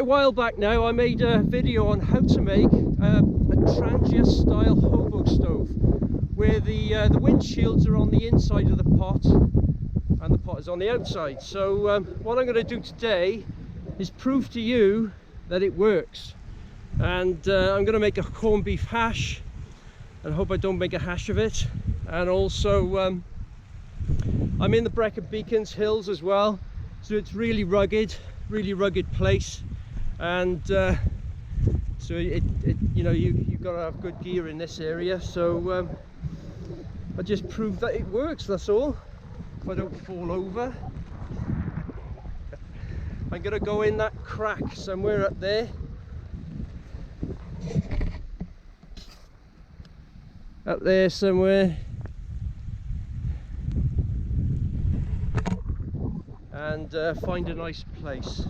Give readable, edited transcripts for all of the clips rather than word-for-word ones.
while back now, I made a video on how to make a trangia style hobo stove, where the windshields are on the inside of the pot and the pot is on the outside. So what I'm going to do today is prove to you that it works. And I'm going to make a corned beef hash, and hope I don't make a hash of it. And also I'm in the Brecon Beacons hills as well, so it's really rugged place. And so you know, you've got to have good gear in this area. So I just proved that it works, that's all. If I don't fall over. I'm gonna go in that crack somewhere up there. Up there somewhere. And find a nice place.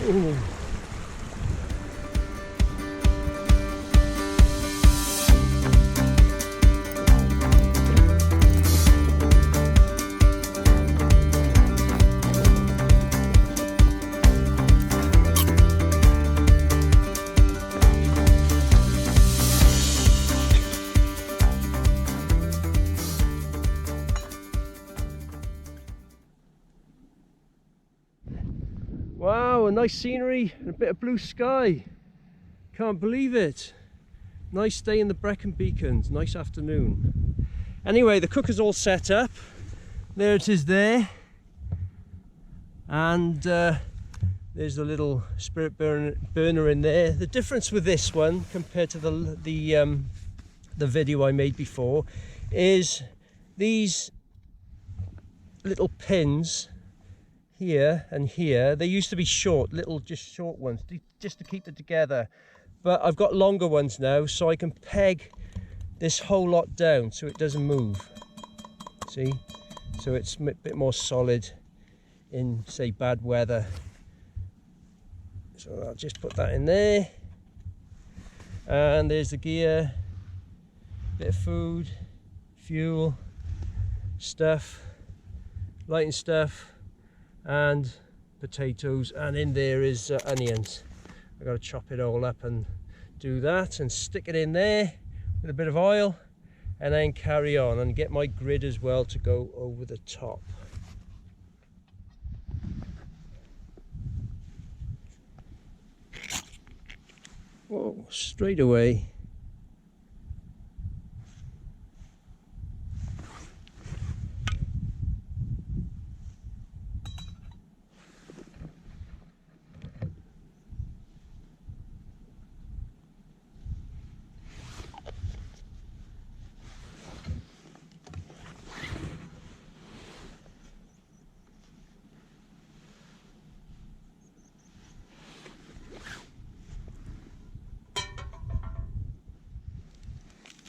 Ooh. Wow, a nice scenery and a bit of blue sky. Can't believe it. Nice day in the Brecon Beacons, nice afternoon. Anyway, the cooker's all set up. There it is there. And there's a little spirit burner in there. The difference with this one compared to the video I made before is these little pins here and here. They used to be short, just short ones, just to keep it together, but I've got longer ones now, so I can peg this whole lot down so it doesn't move. See, so it's a bit more solid in, say, bad weather. So I'll just put that in there, and there's the gear, bit of food, fuel, stuff, lighting stuff, and potatoes, and in there is onions. I've got to chop it all up and do that and stick it in there with a bit of oil, and then carry on and get my grid as well to go over the top. Whoa, straight away.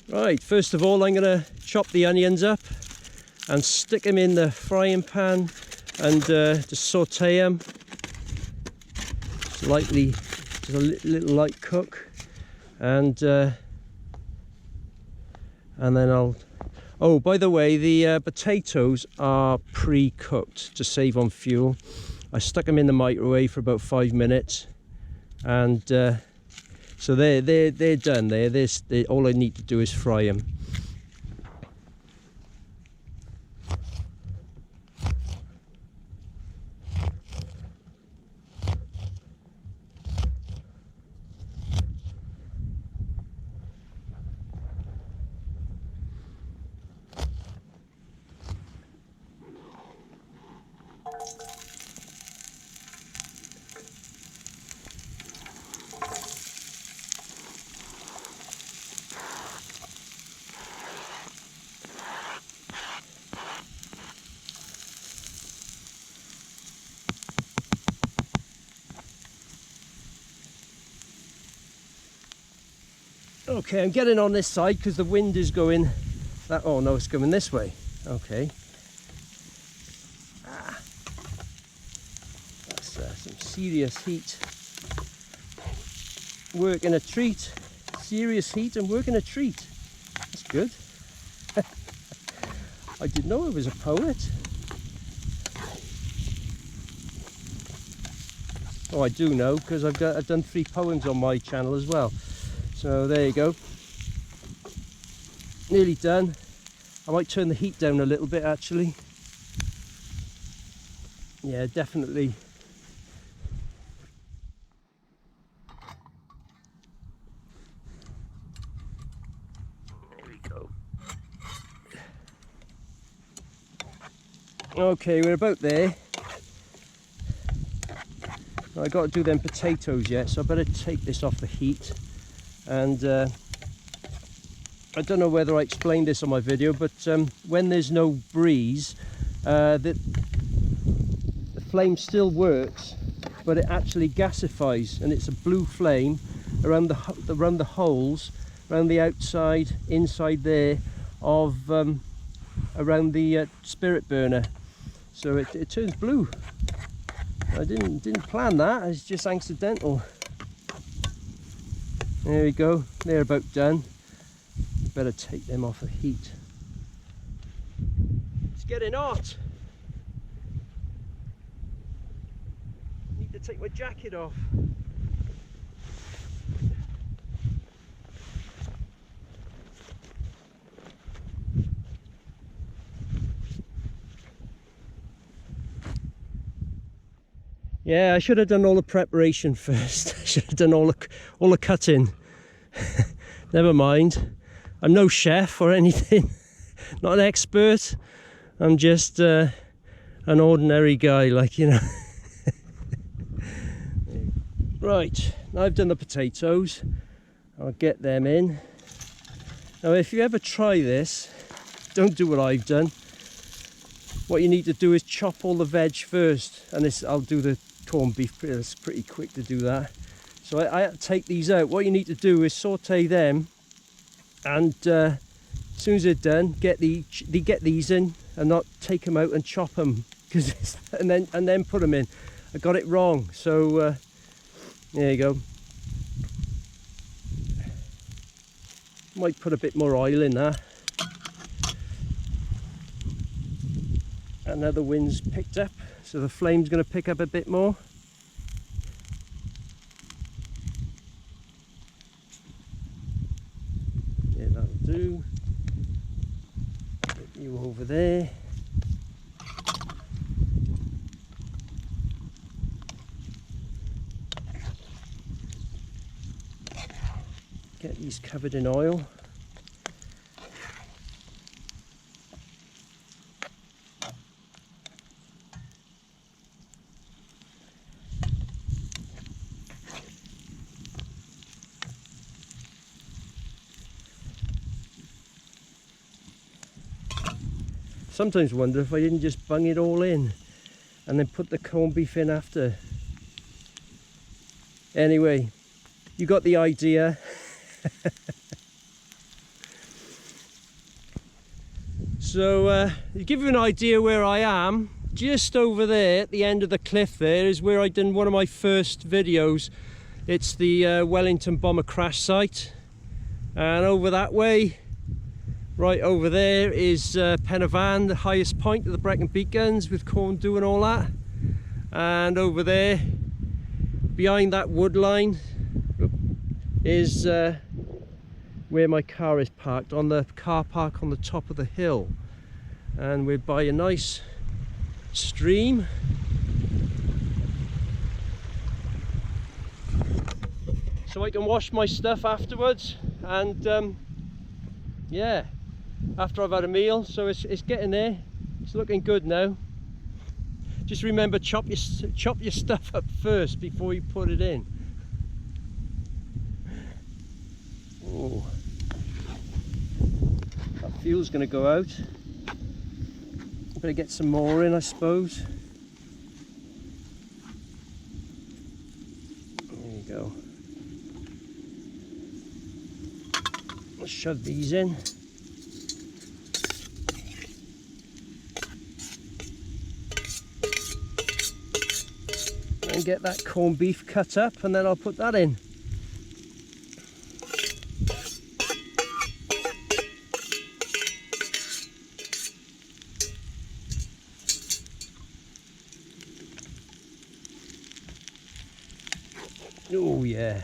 Right, first of all I'm going to chop the onions up and stick them in the frying pan and just saute them lightly, just a little light cook, and then I'll, oh, by the way, the potatoes are pre-cooked to save on fuel. I stuck them in the microwave for about 5 minutes, and so they're done. All I need to do is fry them. Okay, I'm getting on this side because the wind is going that. Oh no, it's going this way. Okay. That's some serious heat. Working a treat. Serious heat and working a treat. That's good. I didn't know I was a poet. Oh, I do know, because I've done 3 poems on my channel as well. So there you go. Nearly done. I might turn the heat down a little bit actually. Yeah, definitely. There we go. Okay, we're about there. I got to do them potatoes yet, so I better take this off the heat. And I don't know whether I explained this on my video, but when there's no breeze, the flame still works, but it actually gasifies, and it's a blue flame around the holes, around the outside, inside there, of around the spirit burner. So it turns blue. I didn't plan that. It's just accidental. There we go. They're about done. Better take them off the heat. It's getting hot. Need to take my jacket off. Yeah, I should have done all the preparation first. I should have done all the cutting. Never mind. I'm no chef or anything. Not an expert. I'm just an ordinary guy, like, you know. Right, now I've done the potatoes. I'll get them in. Now, if you ever try this, don't do what I've done. What you need to do is chop all the veg first, and this, I'll do the corned beef. It's pretty quick to do that. So I take these out. What you need to do is saute them, and as soon as they're done, get these in, and not take them out and chop them, because and then put them in. I got it wrong. So there you go. Might put a bit more oil in that. And now the wind's picked up, so the flame's going to pick up a bit more. Yeah, that'll do. Get you over there. Get these covered in oil. Sometimes wonder if I didn't just bung it all in and then put the corned beef in after. Anyway, you got the idea. So to give you an idea where I am, just over there at the end of the cliff there is where I done one of my first videos. It's the Wellington bomber crash site, and over that way, right over there, is Pen y Fan, the highest point of the Brecon beacons with corn dew and all that. And over there, behind that wood line, is where my car is parked, on the car park on the top of the hill. And we're by a nice stream. So I can wash my stuff afterwards, and yeah, after I've had a meal. So it's getting there. It's looking good now. Just remember, chop your stuff up first before you put it in. Oh, that fuel's going to go out. Better get some more in, I suppose. There you go. Let's shove these in. And get that corned beef cut up, and then I'll put that in. Oh yeah.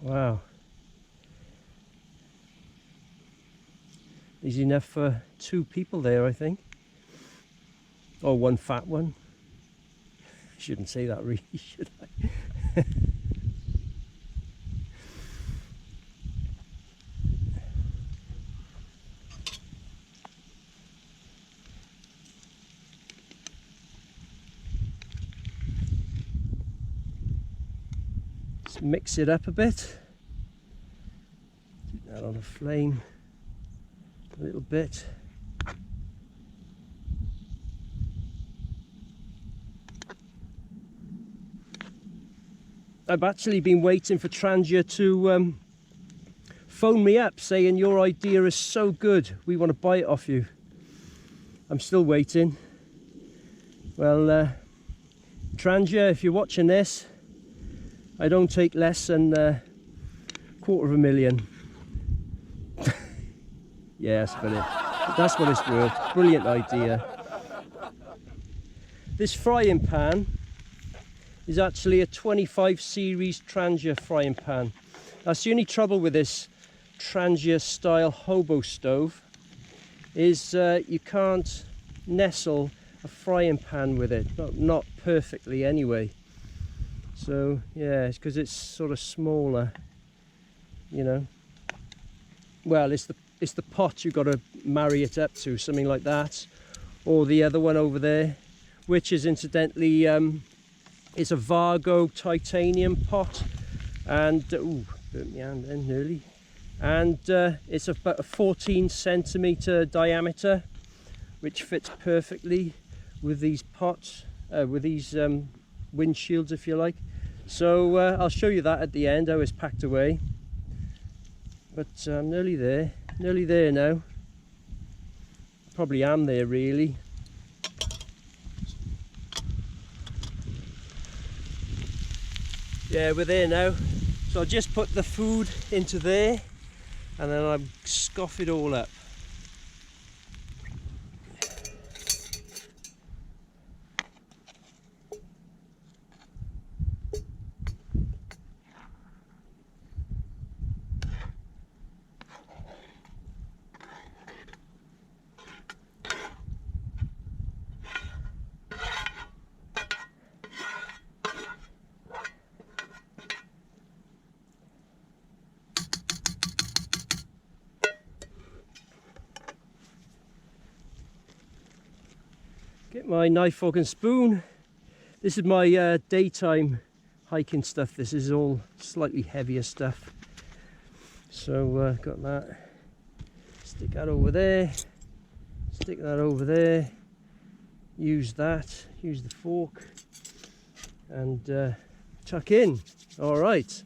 Wow. There's enough for 2 people there, I think. Or 1 fat one. Shouldn't say that really, should I? Let's mix it up a bit. Keep that on the flame a little bit. I've actually been waiting for Trangia to phone me up saying your idea is so good, we want to buy it off you. I'm still waiting. Well, Trangia, if you're watching this, I don't take less than $250,000. Yeah, that's what it's worth. Brilliant idea. This frying pan is actually a 25 series Trangia frying pan. That's the only trouble with this Trangia style hobo stove, is you can't nestle a frying pan with it, not perfectly anyway. So yeah, it's because it's sort of smaller, you know. Well, it's the pot you've got to marry it up to, something like that, or the other one over there, which is incidentally it's a Vargo titanium pot, and ooh, burnt my hand then nearly. And it's about a 14 centimeter diameter, which fits perfectly with these pots, with these windshields, if you like. So I'll show you that at the end, how it's packed away. But I'm nearly there now. Probably am there really. Yeah, we're there now. So I'll just put the food into there, and then I'll scoff it all up. Get my knife, fork and spoon. This is my daytime hiking stuff. This is all slightly heavier stuff. So got that. Stick that over there. Stick that over there. Use that. Use the fork. And tuck in. All right.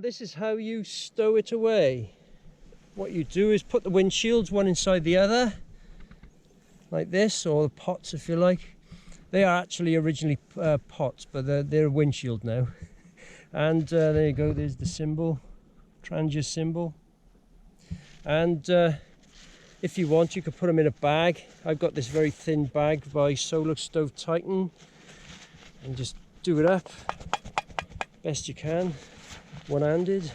this is how you stow it away. What you do is put the windshields one inside the other, like this, or the pots if you like. They are actually originally pots, but they're a windshield now. And there you go, there's the symbol, trangia symbol. And if you want, you could put them in a bag. I've got this very thin bag by Solar Stove Titan, and just do it up best you can, one-handed,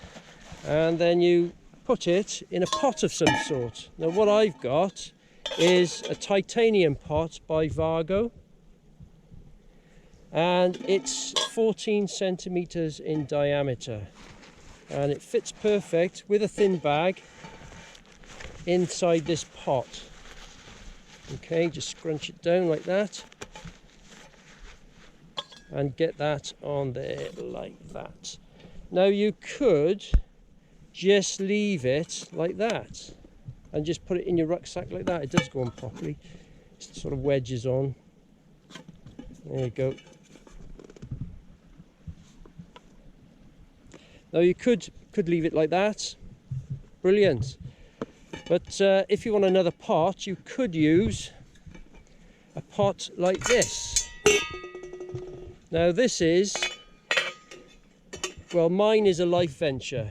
and then you put it in a pot of some sort. Now what I've got is a titanium pot by Vargo, and it's 14 centimeters in diameter, and it fits perfect with a thin bag inside this pot. Okay, just scrunch it down like that and get that on there like that. Now you could just leave it like that and just put it in your rucksack like that. It does go on properly. It sort of wedges on. There you go. Now you could leave it like that. Brilliant. But if you want another pot, you could use a pot like this. Now this is, well, mine is a life venture,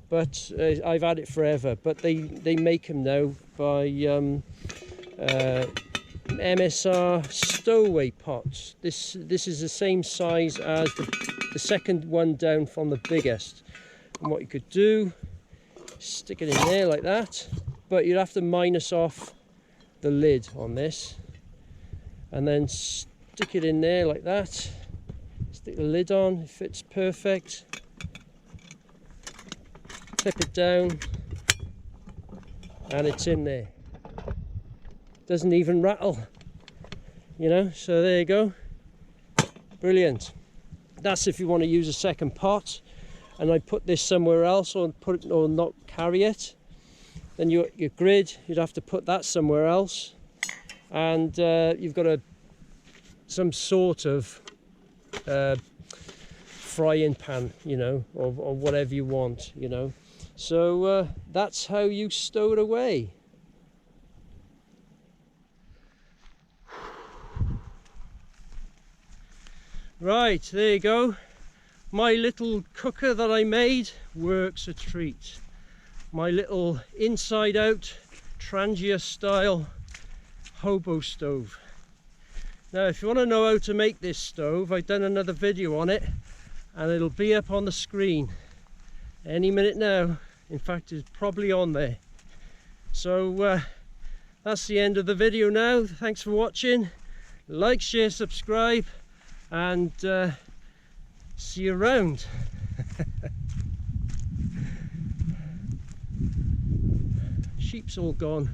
but I've had it forever. But they make them now by MSR stowaway pots. This is the same size as the second one down from the biggest. And what you could do, stick it in there like that, but you'd have to minus off the lid on this, and then stick it in there like that. Stick the lid on, it fits perfect. Clip it down, and it's in there. Doesn't even rattle, you know, so there you go. Brilliant. That's if you want to use a second pot, and I put this somewhere else, or put it, or not carry it. Then your grid, you'd have to put that somewhere else, and you've got some sort of frying pan, you know, or whatever you want, you know. So that's how you stow it away. Right, there you go. My little cooker that I made works a treat. My little inside out trangia style hobo stove. Now if you want to know how to make this stove, I've done another video on it, and it'll be up on the screen any minute now. In fact, it's probably on there. So that's the end of the video now. Thanks for watching. Like, share, subscribe, and see you around. Sheep's all gone.